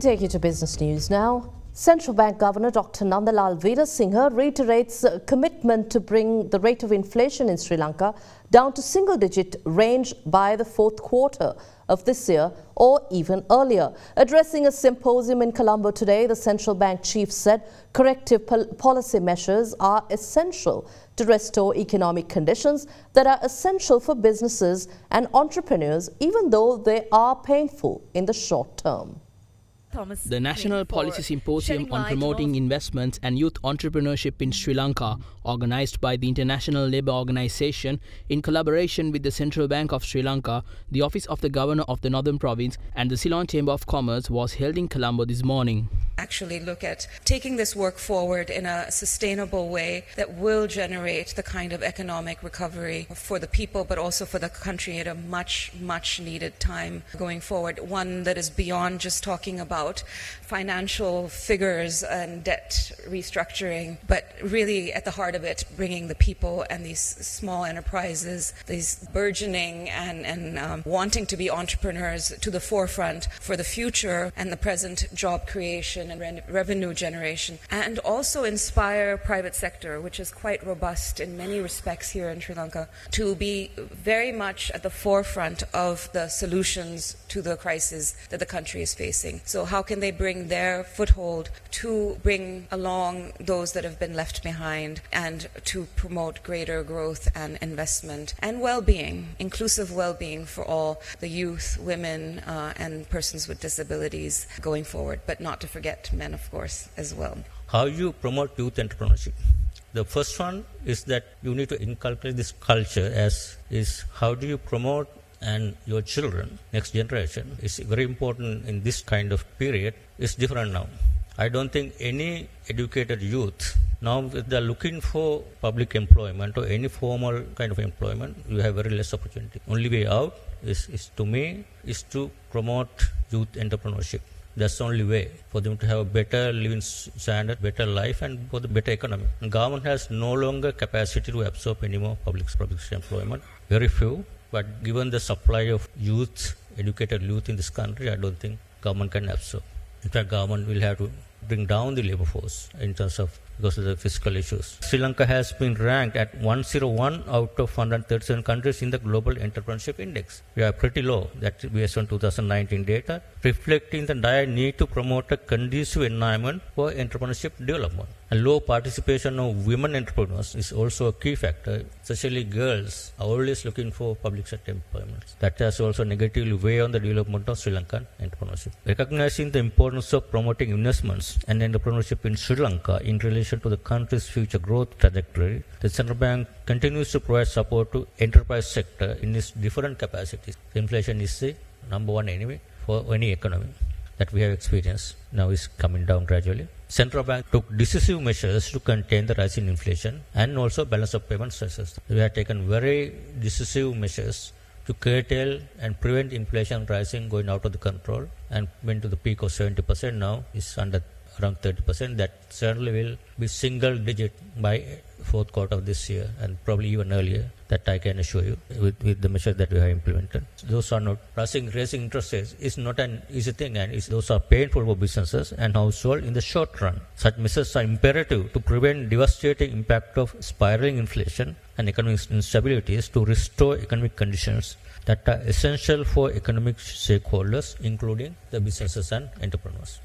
take you to business news now. Central Bank Governor Dr. Nandalal Veerasinghe reiterates a commitment to bring the rate of inflation in Sri Lanka down to single-digit range by the fourth quarter of this year or even earlier. Addressing a symposium in Colombo today, the Central Bank Chief said corrective policy measures are essential to restore economic conditions that are essential for businesses and entrepreneurs, even though they are painful in the short term. The National Policy Symposium on Promoting Investments and Youth Entrepreneurship in Sri Lanka, organised by the International Labour Organisation in collaboration with the Central Bank of Sri Lanka, the Office of the Governor of the Northern Province and the Ceylon Chamber of Commerce, was held in Colombo this morning. Actually look at taking this work forward in a sustainable way that will generate the kind of economic recovery for the people, but also for the country at a much needed time going forward. One that is beyond just talking about financial figures and debt restructuring, but really at the heart of it, bringing the people and these small enterprises, these burgeoning and wanting to be entrepreneurs to the forefront for the future and the present job creation and revenue generation, and also inspire private sector, which is quite robust in many respects here in Sri Lanka, to be very much at the forefront of the solutions to the crisis that the country is facing. So how can they bring their foothold to bring along those that have been left behind and to promote greater growth and investment and well-being, inclusive well-being for all the youth, women, and persons with disabilities going forward, but not to forget men, of course, as well. How you promote youth entrepreneurship? The first one is that you need to inculcate this culture is how do you promote and your children, next generation, is very important in this kind of period. It's different now. I don't think any educated youth, now if they're looking for public employment or any formal kind of employment, you have very less opportunity. Only way out is to me, is to promote youth entrepreneurship. That's the only way for them to have a better living standard, better life, and for the better economy. And government has no longer capacity to absorb any more public employment. Very few. But given the supply of youth, educated youth in this country, I don't think government can absorb. In fact, government will have to bring down the labor force in terms of because of the fiscal issues. Sri Lanka has been ranked at 101 out of 137 countries in the Global Entrepreneurship Index. We are pretty low, that's based on 2019 data, reflecting the dire need to promote a conducive environment for entrepreneurship development. And low participation of women entrepreneurs is also a key factor, especially girls are always looking for public sector employment. That has also negatively weighed on the development of Sri Lankan entrepreneurship. Recognizing the importance of promoting investments and entrepreneurship in Sri Lanka in relation to the country's future growth trajectory, the Central Bank continues to provide support to enterprise sector in its different capacities. Inflation is the number one enemy for any economy that we have experienced. Now is coming down gradually. Central Bank took decisive measures to contain the rise in inflation and also balance of payment stresses. We have taken very decisive measures to curtail and prevent inflation rising, going out of the control, and went to the peak of 70%. Now is under around 30%. That certainly will be single digit by fourth quarter of this year and probably even earlier. That I can assure you with the measures that we have implemented. Those are not raising interest rates is not an easy thing, and those are painful for businesses and households in the short run. Such measures are imperative to prevent devastating impact of spiraling inflation and economic instabilities to restore economic conditions that are essential for economic stakeholders, including the businesses and entrepreneurs.